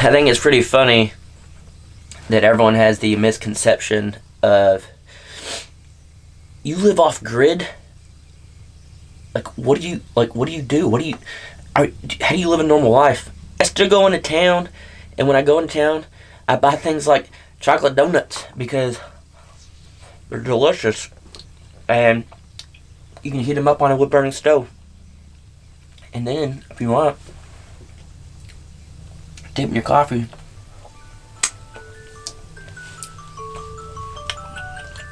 I think it's pretty funny that everyone has the misconception of, you live off grid? Like, what do you do? How do you live a normal life? I still go into town, and when I go into town, I buy things like chocolate donuts because they're delicious, and you can heat them up on a wood-burning stove. And then, if you want, dip in your coffee.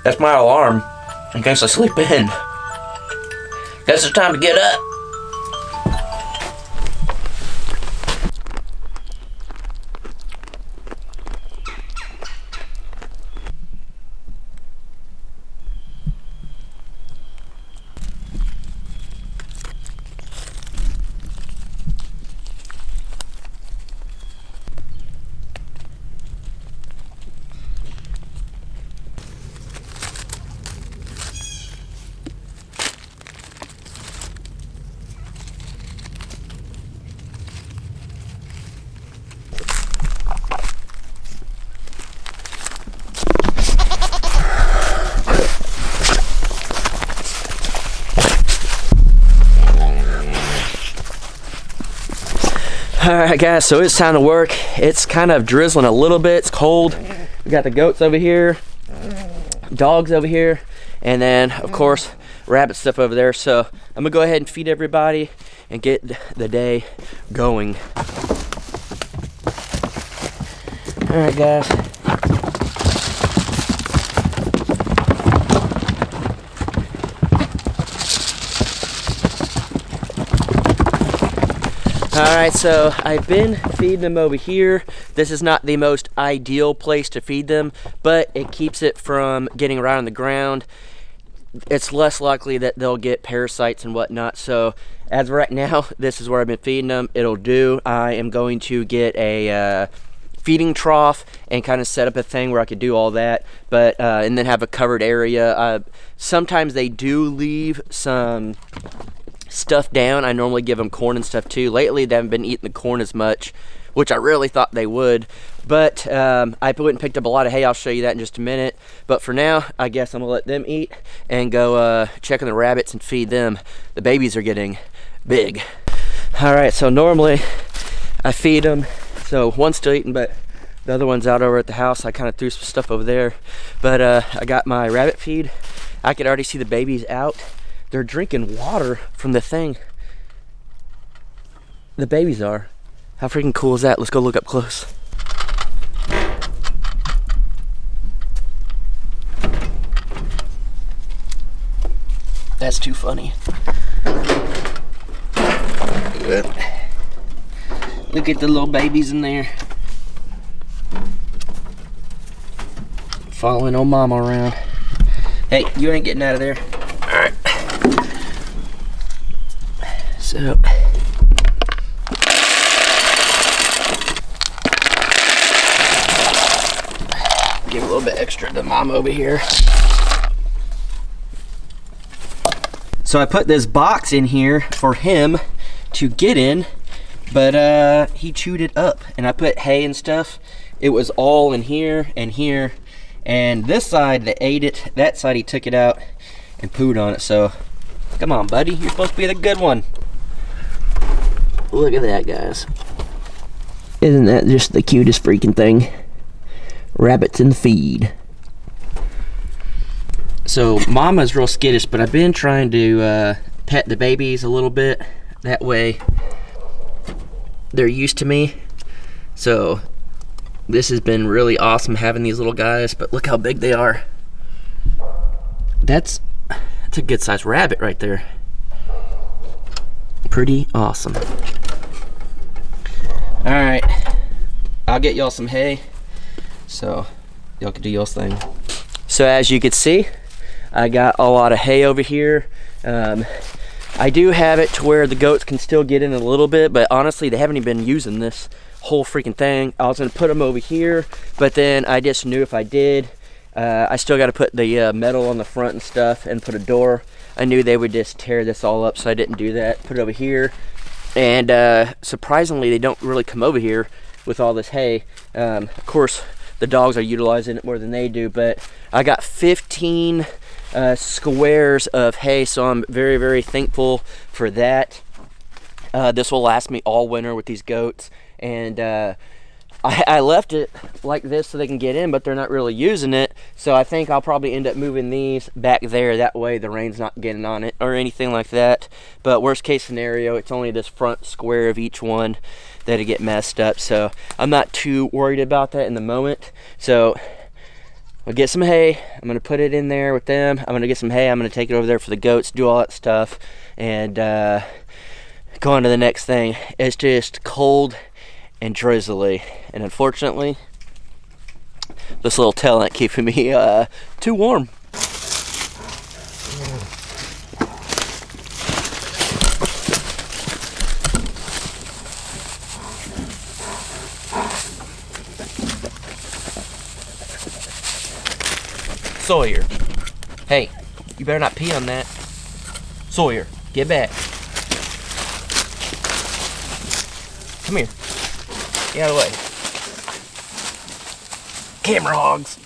That's my alarm in case I sleep in. Guess it's time to get up. Alright guys, so it's time to work. It's kind of drizzling a little bit, it's cold. We got the goats over here, dogs over here, and then of course rabbit stuff over there. So I'm gonna go ahead and feed everybody and get the day going. Alright guys. Alright, so I've been feeding them over here. This is not the most ideal place to feed them, but it keeps it from getting right on the ground. It's less likely that they'll get parasites and whatnot. So as of right now, this is where I've been feeding them. It'll do. I am going to get a feeding trough and kind of set up a thing where I could do all that, but and then have a covered area. Sometimes they do leave some stuff down. I normally give them corn and stuff too. Lately they haven't been eating the corn as much, which I really thought they would, but I went and picked up a lot of hay. I'll show you that in just a minute, but for now I guess I'm gonna let them eat and go check on the rabbits and feed them. The babies are getting big. All right, so normally I feed them, so one's still eating, but the other one's out over at the house. I kind of threw some stuff over there, but I got my rabbit feed. I could already see the babies out. They're drinking water from the thing. The babies are. How freaking cool is that? Let's go look up close. That's too funny. Look at the little babies in there. Following old mama around. Hey, you ain't getting out of there. Alright. So give a little bit extra to mom over here. So I put this box in here for him to get in, but he chewed it up, and I put hay and stuff. It was all in here and here, and this side they ate it, that side he took it out and pooed on it. So come on buddy, you're supposed to be the good one. Look at that, guys. Isn't that just the cutest freaking thing? Rabbits in the feed. So mama's real skittish, but I've been trying to pet the babies a little bit. That way they're used to me. So this has been really awesome having these little guys, but look how big they are. That's a good sized rabbit right there. Pretty awesome. All right, I'll get y'all some hay so y'all can do y'all's thing. So as you can see, I got a lot of hay over here. I do have it to where the goats can still get in a little bit, but honestly they haven't even been using this whole freaking thing. I was gonna put them over here, but then I just knew if I did, I still got to put the metal on the front and stuff and put a door. I knew they would just tear this all up, so I didn't do that. Put it over here, and surprisingly they don't really come over here. with all this hay. Of course, the dogs are utilizing it more than they do, but I got 15 squares of hay, so I'm very, very thankful for that. This will last me all winter with these goats, and I left it like this so they can get in, but they're not really using it, so I think I'll probably end up moving these back there. That way the rain's not getting on it or anything like that. But worst case scenario, it's only this front square of each one that'll get messed up, so I'm not too worried about that in the moment. So I'll get some hay, I'm gonna put it in there with them, I'm gonna get some hay, I'm gonna take it over there for the goats, do all that stuff, and go on to the next thing. It's just cold and drizzly, and unfortunately this little tail ain't keeping me too warm. Sawyer, hey, you better not pee on that. Sawyer, get back. Come here. Get out of the way. Camera hogs.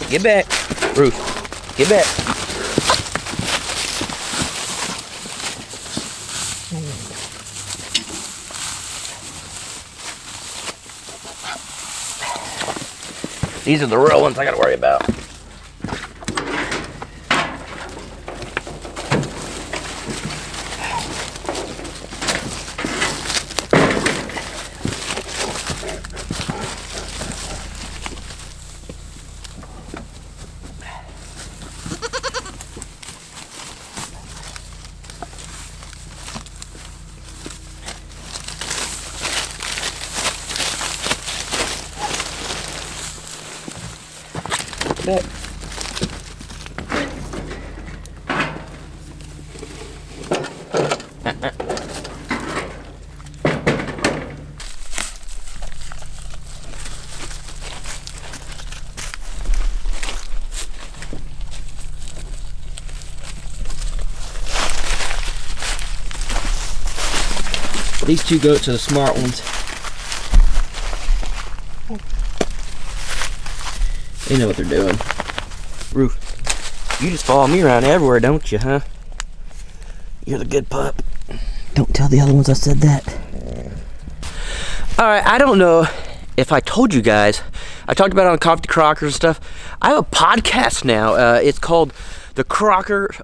Get back. Ruth, get back. These are the real ones I gotta worry about. Back. These two goats are the smart ones. They know what they're doing. Ruth, you just follow me around everywhere, don't you, huh? You're the good pup. Don't tell the other ones I said that. Alright, I don't know if I told you guys. I talked about it on Coffee Crocker and stuff. I have a podcast now. It's called The Crockers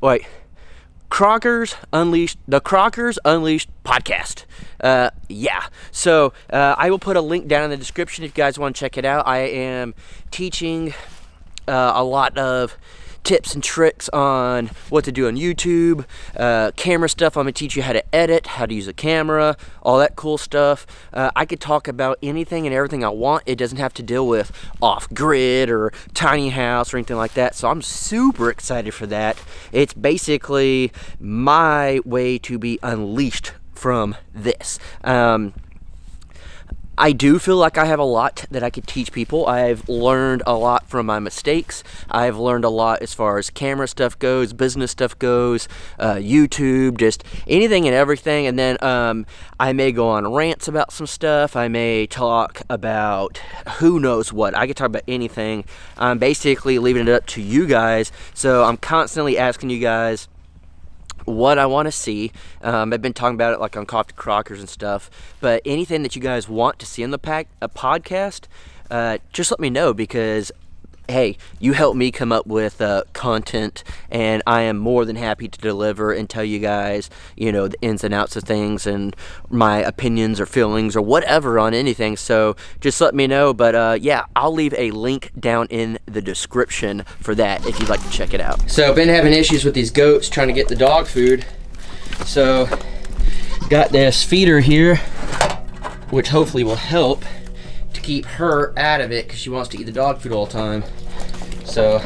Unleashed podcast. Yeah, so I will put a link down in the description if you guys want to check it out. I am teaching a lot of tips and tricks on what to do on YouTube, camera stuff. I'm gonna teach you how to edit, how to use a camera, all that cool stuff. I could talk about anything and everything I want. It doesn't have to deal with off-grid or tiny house or anything like that, so I'm super excited for that. It's basically my way to be unleashed from this. I do feel like I have a lot that I could teach people. I've learned a lot from my mistakes. I've learned a lot as far as camera stuff goes, business stuff goes, YouTube, just anything and everything. And then I may go on rants about some stuff. I may talk about who knows what. I could talk about anything. I'm basically leaving it up to you guys. So I'm constantly asking you guys what I want to see. I've been talking about it like on Coffee Crockers and stuff, but anything that you guys want to see in the podcast, just let me know, because hey, you helped me come up with content, and I am more than happy to deliver and tell you guys, you know, the ins and outs of things and my opinions or feelings or whatever on anything. So just let me know. But yeah, I'll leave a link down in the description for that if you'd like to check it out. So I've been having issues with these goats trying to get the dog food. So got this feeder here, which hopefully will help to keep her out of it, because she wants to eat the dog food all the time. So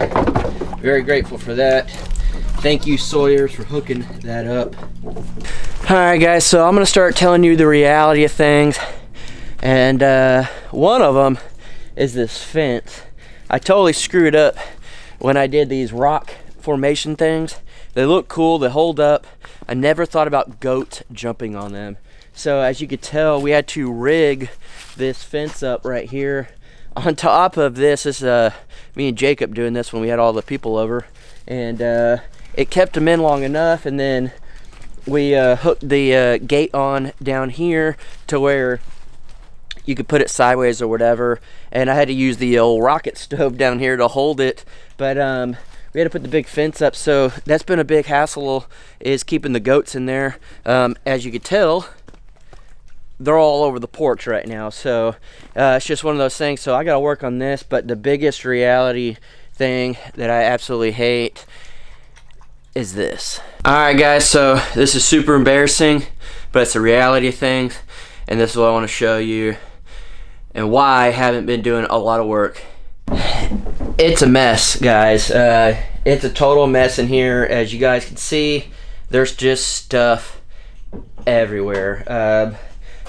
very grateful for that. Thank you, Sawyer, for hooking that up. Alright guys, so I'm gonna start telling you the reality of things, and one of them is this fence. I totally screwed up when I did these rock formation things. They look cool, they hold up. I never thought about goats jumping on them. So as you could tell, we had to rig this fence up right here. On top of this is me and Jacob doing this when we had all the people over. And it kept them in long enough, and then we hooked the gate on down here to where you could put it sideways or whatever. And I had to use the old rocket stove down here to hold it. But we had to put the big fence up, so that's been a big hassle, is keeping the goats in there. As you could tell, they're all over the porch right now, so it's just one of those things. So I gotta work on this. But the biggest reality thing that I absolutely hate is this. Alright guys, so this is super embarrassing, but it's a reality thing, and this is what I want to show you and why I haven't been doing a lot of work. It's a mess, guys. It's a total mess in here. As you guys can see, there's just stuff everywhere.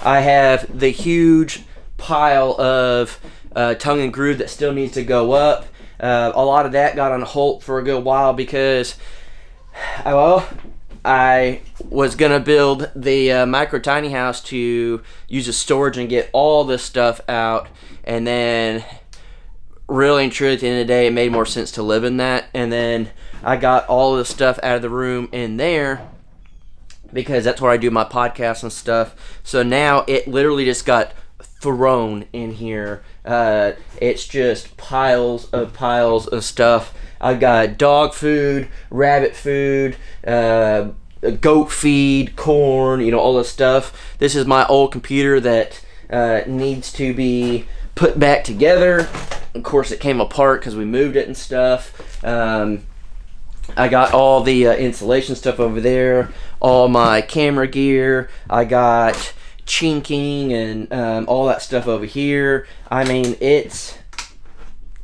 I have the huge pile of tongue and groove that still needs to go up. A lot of that got on hold for a good while because, well, I was gonna build the micro tiny house to use as storage and get all this stuff out, and then really and truly at the end of the day it made more sense to live in that. And then I got all of the stuff out of the room in there because that's where I do my podcast and stuff. So now it literally just got thrown in here. It's just piles of stuff. I got dog food, rabbit food, goat feed, corn, you know, all this stuff. This is my old computer that needs to be put back together. Of course, it came apart because we moved it and stuff. I got all the insulation stuff over there, all my camera gear. I got chinking and all that stuff over here. I mean, it's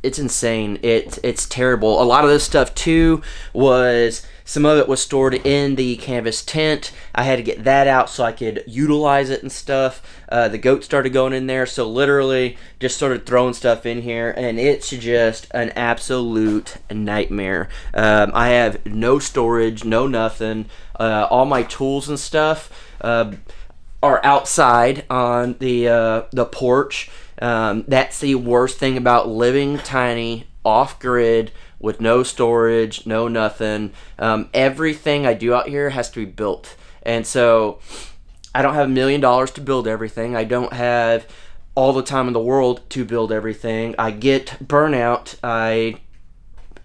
insane. It's terrible. A lot of this stuff too was, some of it was stored in the canvas tent. I had to get that out so I could utilize it and stuff. The goat started going in there, so literally just started throwing stuff in here, and it's just an absolute nightmare. I have no storage, no nothing. All my tools and stuff are outside on the porch. That's the worst thing about living tiny, off-grid, with no storage, no nothing. Everything I do out here has to be built. And so I don't have $1 million to build everything. I don't have all the time in the world to build everything. I get burnout.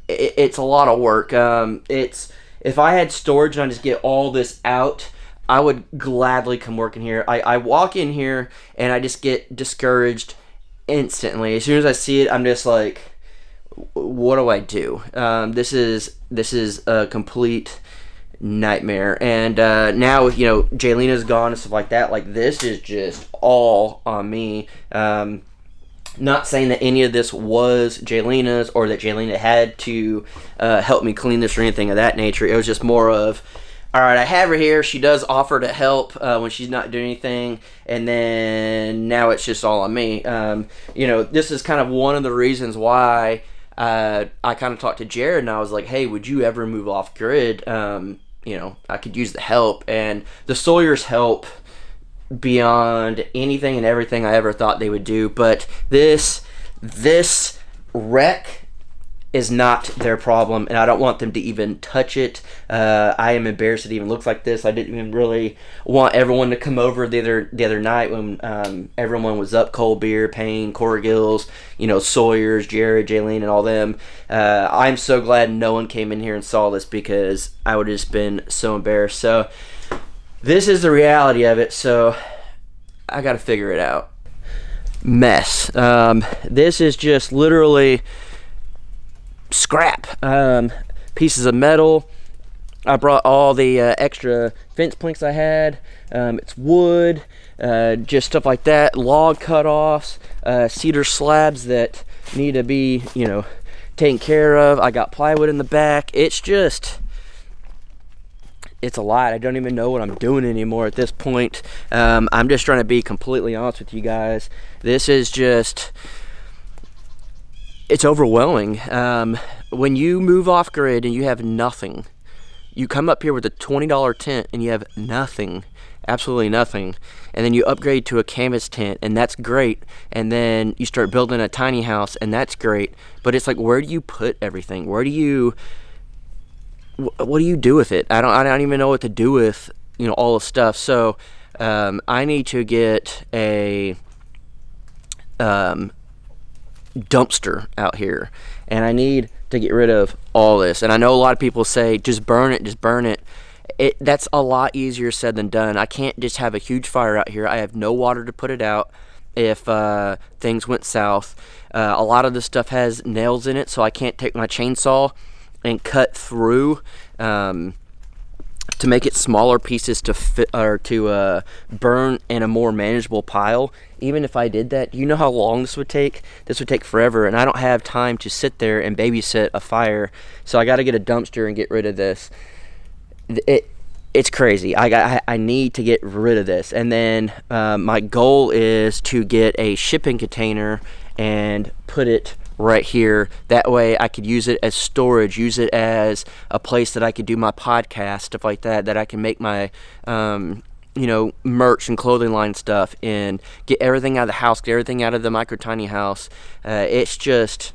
It's a lot of work. If I had storage and I just get all this out, I would gladly come work in here. I walk in here and I just get discouraged instantly. As soon as I see it, I'm just like, what do I do? This is a complete nightmare. And now, you know, Jaylena's gone and stuff like that, like, this is just all on me. Not saying that any of this was Jaylena's or that Jaylena had to help me clean this or anything of that nature. It was just more of, all right, I have her here. She does offer to help when she's not doing anything, and then now it's just all on me. You know, this is kind of one of the reasons why I kind of talked to Jared, and I was like, hey, would you ever move off grid? You know, I could use the help, and the Sawyers help beyond anything and everything I ever thought they would do. But this wreck is not their problem, and I don't want them to even touch it. I am embarrassed it even looks like this. I didn't even really want everyone to come over the other night when everyone was up, cold beer, Payne, Corrigills, you know, Sawyers, Jared, Jaylena, and all them. I'm so glad no one came in here and saw this, because I would have just been so embarrassed. So this is the reality of it, so I gotta figure it out. Mess. This is just literally scrap, pieces of metal. I brought all the extra fence planks I had. It's wood, just stuff like that, log cut-offs, cedar slabs that need to be, you know, taken care of. I got plywood in the back. It's a lot. I don't even know what I'm doing anymore at this point. I'm just trying to be completely honest with you guys. This is just, it's overwhelming. When you move off grid and you have nothing, you come up here with a $20 tent and you have nothing, absolutely nothing, and then you upgrade to a canvas tent and that's great, and then you start building a tiny house and that's great, but it's like, where do you put everything? What do you do with it? I don't even know what to do with, all the stuff. So I need to get a dumpster out here, and I need to get rid of all this. And I know a lot of people say just burn it. That's a lot easier said than done. I can't just have a huge fire out here. I have no water to put it out if things went south. A lot of this stuff has nails in it, so I can't take my chainsaw and cut through to make it smaller pieces to fit, or to burn in a more manageable pile. Even if I did that, you know how long this would take? This would take forever, and I don't have time to sit there and babysit a fire. So I got to get a dumpster and get rid of this. It's crazy. I need to get rid of this. And then my goal is to get a shipping container and put it right here. That way I could use it as storage, use it as a place that I could do my podcast, stuff like that, that I can make my merch and clothing line stuff, and get everything out of the house, get everything out of the micro tiny house. It's just,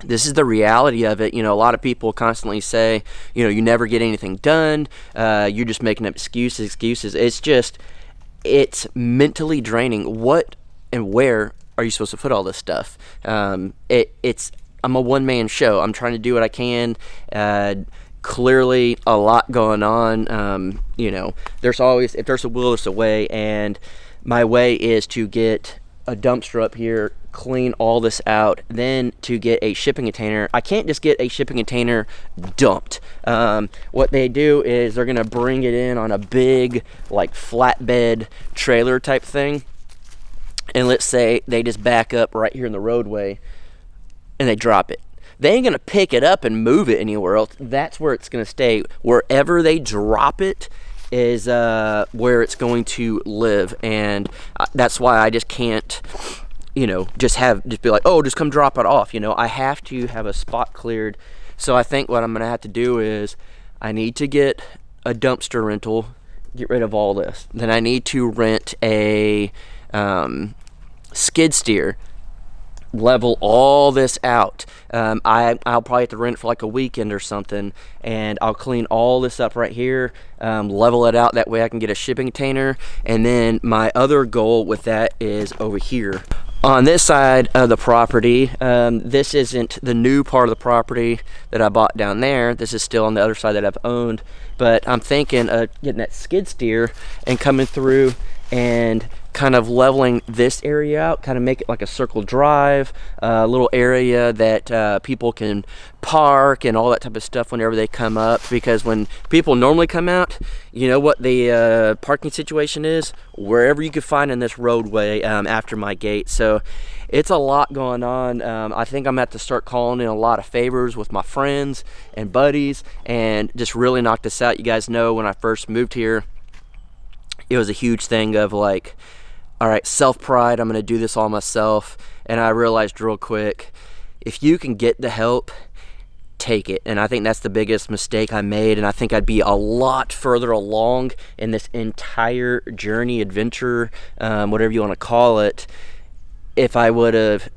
this is the reality of it. A lot of people constantly say, you never get anything done, you're just making up excuses. It's mentally draining. What and where are you supposed to put all this stuff? I'm a one-man show. I'm trying to do what I can. Clearly a lot going on. There's always, if there's a will, there's a way, and my way is to get a dumpster up here, clean all this out, then to get a shipping container. I can't just get a shipping container dumped. What they do is they're gonna bring it in on a big like flatbed trailer type thing, and let's say they just back up right here in the roadway and they drop it. They ain't gonna pick it up and move it anywhere else. That's where it's gonna stay. Wherever they drop it is where it's going to live, and that's why I just can't, just be like, oh, just come drop it off. I have to have a spot cleared. So I think what I'm gonna have to do is I need to get a dumpster rental, get rid of all this. Then I need to rent a skid steer, level all this out. I'll probably have to rent it for like a weekend or something, and I'll clean all this up right here, level it out. That way I can get a shipping container. And then my other goal with that is over here on this side of the property. This isn't the new part of the property that I bought down there. This is still on the other side that I've owned, but I'm thinking of getting that skid steer and coming through and kind of leveling this area out, kind of make it like a circle drive, a little area that people can park and all that type of stuff whenever they come up. Because when people normally come out, you know what the parking situation is? Wherever you can find in this roadway after my gate. So it's a lot going on. I think I'm gonna have to start calling in a lot of favors with my friends and buddies and just really knock this out. You guys know when I first moved here, it was a huge thing of like, all right, self-pride, I'm going to do this all myself. And I realized real quick, if you can get the help, take it. And I think that's the biggest mistake I made. And I think I'd be a lot further along in this entire journey, adventure, whatever you want to call it, if I would have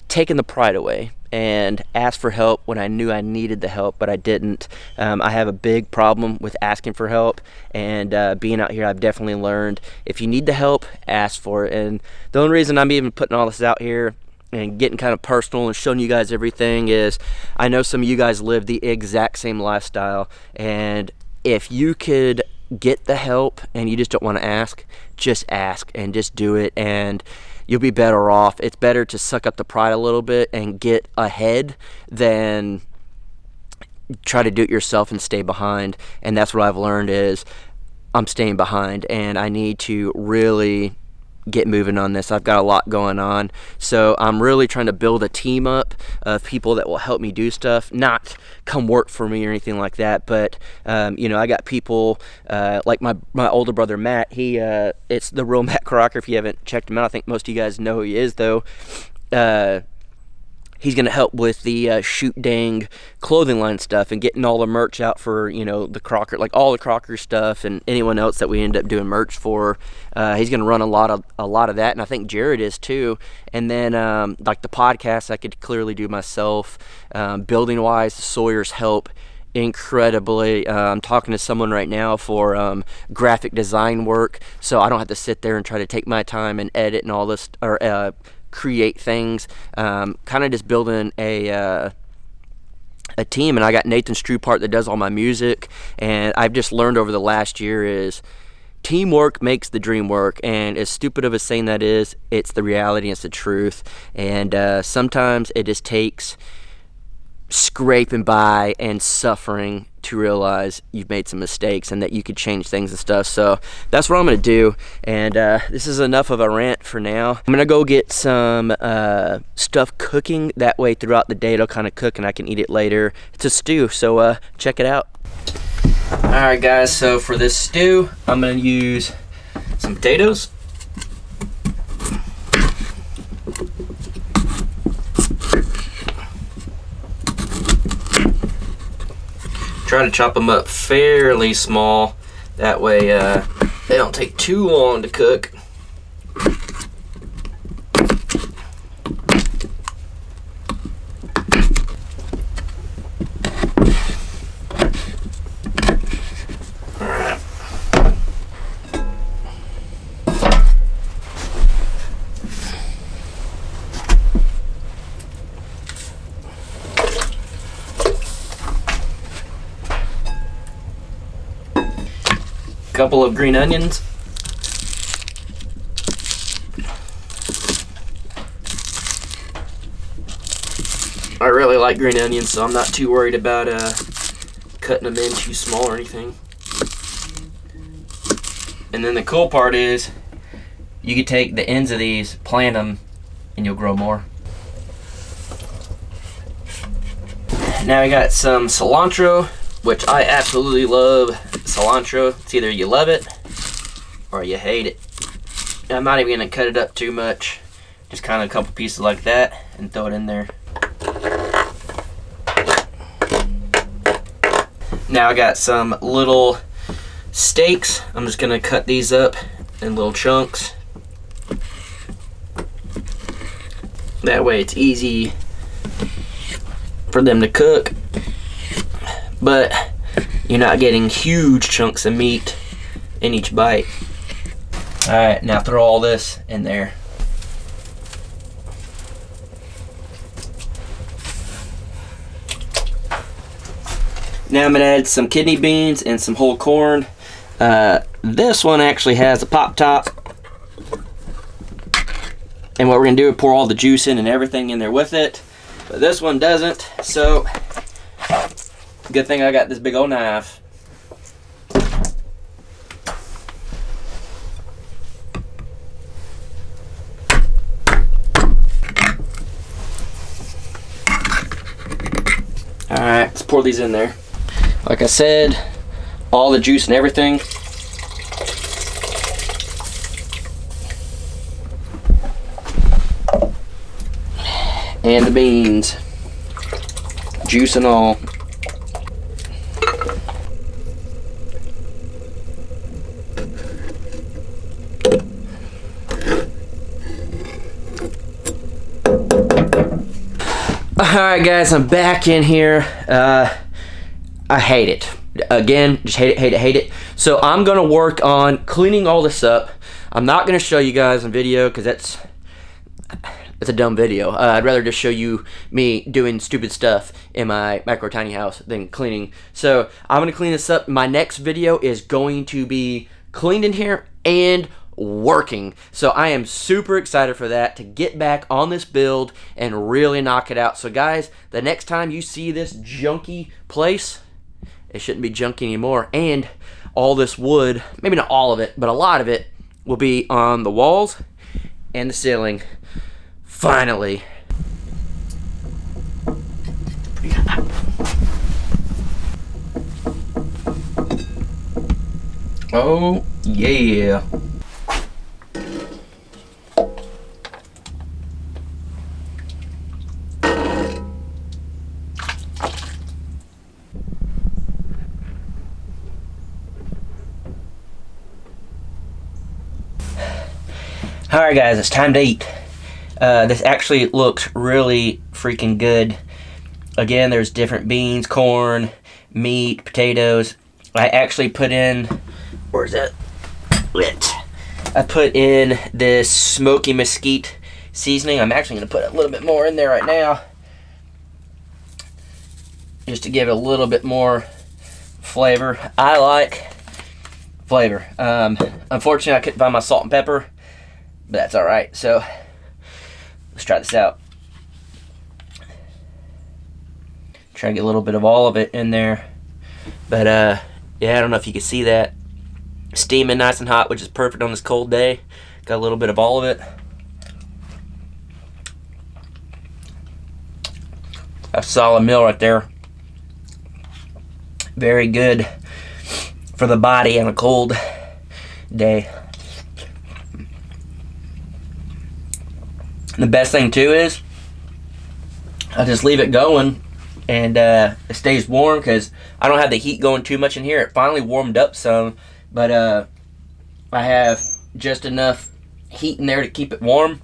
taken the pride away and asked for help when I knew I needed the help, but I didn't. I have a big problem with asking for help, and being out here, I've definitely learned if you need the help, ask for it. And the only reason I'm even putting all this out here and getting kind of personal and showing you guys everything is I know some of you guys live the exact same lifestyle, and if you could get the help and you just don't want to just ask and just do it, and you'll be better off. It's better to suck up the pride a little bit and get ahead than try to do it yourself and stay behind. And that's what I've learned is I'm staying behind, and I need to really get moving on this. I've got a lot going on, so I'm really trying to build a team up of people that will help me do stuff, not come work for me or anything like that, but I got people like my older brother Matt. He it's the real Matt Crocker. If you haven't checked him out, I think most of you guys know who he is, though. he's going to help with the shoot dang clothing line stuff and getting all the merch out for, you know, the Crocker, like all the Crocker stuff and anyone else that we end up doing merch for. He's going to run a lot of that, and I think Jared is too. And then like the podcast I could clearly do myself. Building wise, Sawyer's help incredibly. I'm talking to someone right now for graphic design work, so I don't have to sit there and try to take my time and edit and all this, or create things. Kind of just building a team, and I got Nathan Strupart that does all my music. And I've just learned over the last year is teamwork makes the dream work, and as stupid of a saying that is, it's the reality, it's the truth. And sometimes it just takes scraping by and suffering to realize you've made some mistakes and that you could change things and stuff. So that's what I'm gonna do, and this is enough of a rant for now. I'm gonna go get some stuff cooking, that way throughout the day it'll kind of cook and I can eat it later. It's a stew, so check it out. Alright guys, so for this stew I'm gonna use some potatoes, try to chop them up fairly small, that way they don't take too long to cook. Alright. Couple of green onions, I really like green onions, so I'm not too worried about cutting them in too small or anything. And then the cool part is you can take the ends of these, plant them, and you'll grow more. Now I got some cilantro, which I absolutely love cilantro. It's either you love it or you hate it. I'm not even gonna cut it up too much, just kind of a couple pieces like that and throw it in there. Now I got some little steaks. I'm just gonna cut these up in little chunks. That way it's easy for them to cook, but you're not getting huge chunks of meat in each bite. Alright, now throw all this in there. Now I'm going to add some kidney beans and some whole corn. This one actually has a pop top. And what we're going to do is pour all the juice in and everything in there with it. But this one doesn't, so good thing I got this big old knife. Alright, let's pour these in there. Like I said, all the juice and everything. And the beans, juice and all. Alright guys, I'm back in here. I hate it. Again, just hate it. So I'm gonna work on cleaning all this up. I'm not gonna show you guys on video because it's a dumb video. I'd rather just show you me doing stupid stuff in my micro tiny house than cleaning. So I'm gonna clean this up. My next video is going to be cleaned in here and working. So I am super excited for that, to get back on this build and really knock it out. So guys, the next time you see this junky place, it shouldn't be junky anymore. And all this wood, maybe not all of it, but a lot of it, will be on the walls and the ceiling. Finally. Oh, yeah. Alright guys, it's time to eat. This actually looks really freaking good. Again, there's different beans, corn, meat, potatoes. I actually put in, where's that? I put in this smoky mesquite seasoning. I'm actually going to put a little bit more in there right now, just to give it a little bit more flavor. I like flavor. Unfortunately, I couldn't find my salt and pepper, but that's alright. So, let's try this out. Try to get a little bit of all of it in there. But, yeah, I don't know if you can see that. Steaming nice and hot, which is perfect on this cold day. Got a little bit of all of it. A solid meal right there. Very good for the body on a cold day. The best thing too is I just leave it going and it stays warm because I don't have the heat going too much in here. It finally warmed up some, but I have just enough heat in there to keep it warm.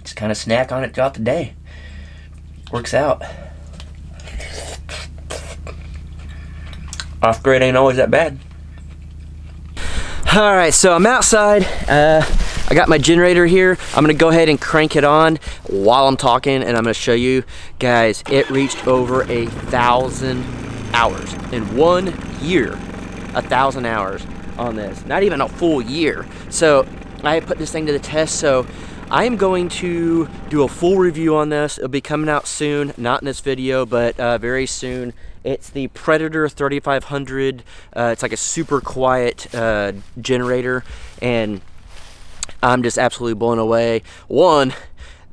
Just kind of snack on it throughout the day. Works out. Off grid ain't always that bad. Alright, so I'm outside. I got my generator here. I'm gonna go ahead and crank it on while I'm talking, and I'm gonna show you guys. It reached over 1,000 hours in 1 year. 1,000 hours on this. Not even a full year. So I put this thing to the test. So I am going to do a full review on this. It'll be coming out soon. Not in this video, but very soon. It's the Predator 3500. It's like a super quiet generator, and I'm just absolutely blown away. One,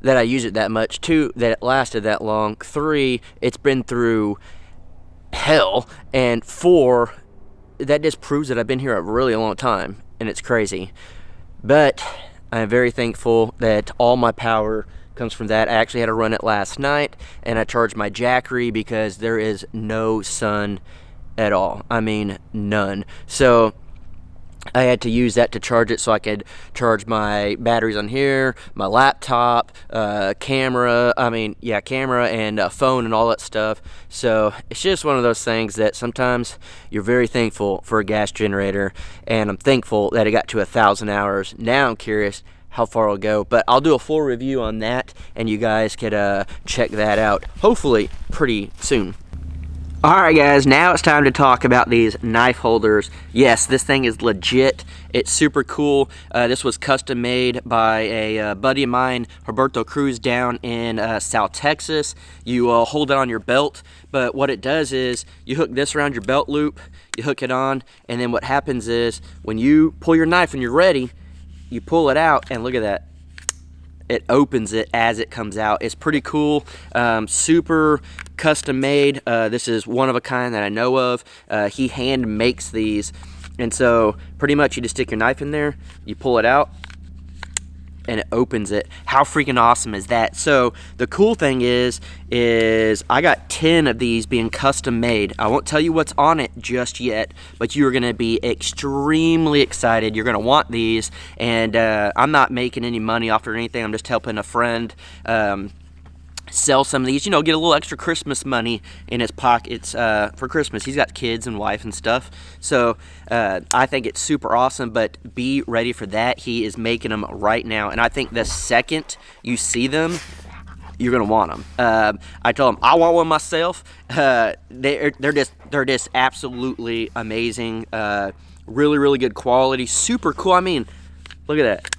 that I use it that much. Two, that it lasted that long. Three, it's been through hell. And four, that just proves that I've been here a really long time, and it's crazy. But I'm very thankful that all my power comes from that. I actually had to run it last night, and I charged my Jackery because there is no sun at all. I mean, none. So I had to use that to charge it so I could charge my batteries on here, my laptop, camera, camera and phone and all that stuff. So it's just one of those things that sometimes you're very thankful for a gas generator, and I'm thankful that it got to 1,000 hours. Now I'm curious how far it'll go, but I'll do a full review on that, and you guys could check that out hopefully pretty soon. Alright guys, now it's time to talk about these knife holders. Yes, this thing is legit. It's super cool. This was custom made by a buddy of mine, Roberto Cruz, down in South Texas. You hold it on your belt, but what it does is you hook this around your belt loop, you hook it on, and then what happens is when you pull your knife and you're ready, you pull it out, and look at that. It opens it as it comes out. It's pretty cool. Super custom made. This is one of a kind that I know of. He hand makes these, and so pretty much you just stick your knife in there, you pull it out, and it opens it. How freaking awesome is that? So the cool thing is I got 10 of these being custom made. I won't tell you what's on it just yet, but you're gonna be extremely excited. You're gonna want these, and I'm not making any money off or anything. I'm just helping a friend sell some of these, you know, get a little extra Christmas money in his pockets for Christmas. He's got kids and wife and stuff, so I think it's super awesome, but be ready for that. He is making them right now, and I think the second you see them, you're gonna want them. I told him I want one myself. They're just absolutely amazing. Really good quality, super cool. I mean, look at that.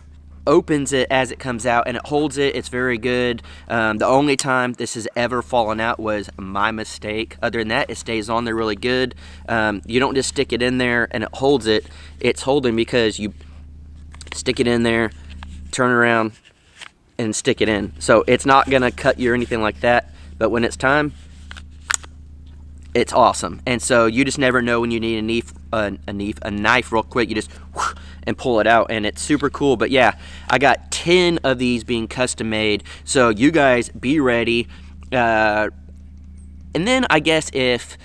Opens it as it comes out, and it holds it. It's very good. The only time this has ever fallen out was my mistake. Other than that, it stays on there really good. You don't just stick it in there and it holds it. It's holding because you stick it in there, turn around, and stick it in. So it's not gonna cut you or anything like that, but when it's time, it's awesome. And so you just never know when you need a knife real quick. You just and pull it out, and it's super cool. But yeah, I got 10 of these being custom made, so you guys be ready. And then I guess if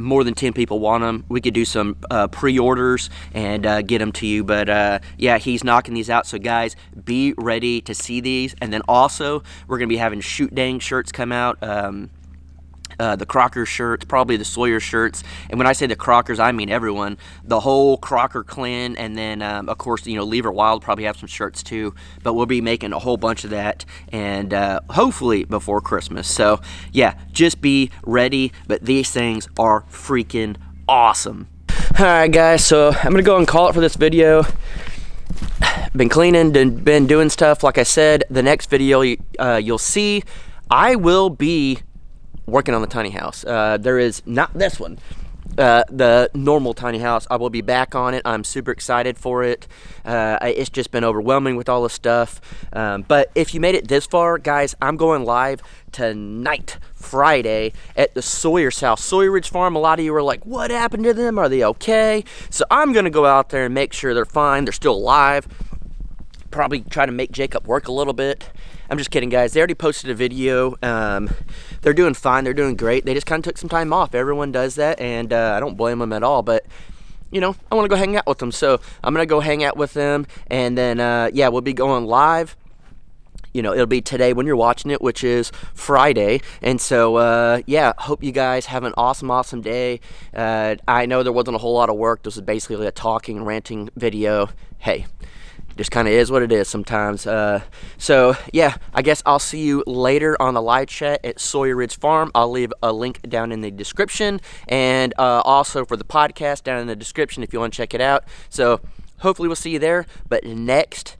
more than 10 people want them, we could do some pre-orders and get them to you. But yeah, he's knocking these out. So guys, be ready to see these. And then also, we're going to be having Shoot Dang shirts come out. The Crocker shirts, probably the Sawyer shirts. And when I say the Crockers, I mean everyone. The whole Crocker clan. And then, of course, you know, Lever Wild probably have some shirts too. But we'll be making a whole bunch of that. And hopefully before Christmas. So, yeah, just be ready. But these things are freaking awesome. Alright, guys. So, I'm going to go and call it for this video. Been cleaning and been doing stuff. Like I said, the next video you'll see, I will be working on the tiny house. There is not this one, the normal tiny house. I will be back on it. I'm super excited for it. It's just been overwhelming with all the stuff. But if you made it this far, guys, I'm going live tonight, Friday, at the Sawyer's house, Sawyer Ridge Farm. A lot of you were like, what happened to them? Are they okay? So I'm going to go out there and make sure they're fine. They're still alive. Probably try to make Jacob work a little bit. I'm just kidding, guys. They already posted a video. They're doing fine. They're doing great. They just kind of took some time off. Everyone does that, and I don't blame them at all. But, you know, I want to go hang out with them. So I'm going to go hang out with them. And then, yeah, we'll be going live. You know, it'll be today when you're watching it, which is Friday. And so, yeah, hope you guys have an awesome, awesome day. I know there wasn't a whole lot of work. This is basically a talking, ranting video. Hey. Just kind of is what it is sometimes. So, yeah, I guess I'll see you later on the live chat at Sawyer Ridge Farm. I'll leave a link down in the description, and also for the podcast down in the description if you want to check it out. So, hopefully we'll see you there. But next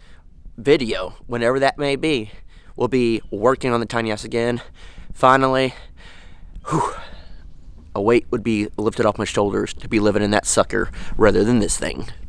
video, whenever that may be, we'll be working on the tiny house again. Finally, whew, a weight would be lifted off my shoulders to be living in that sucker rather than this thing.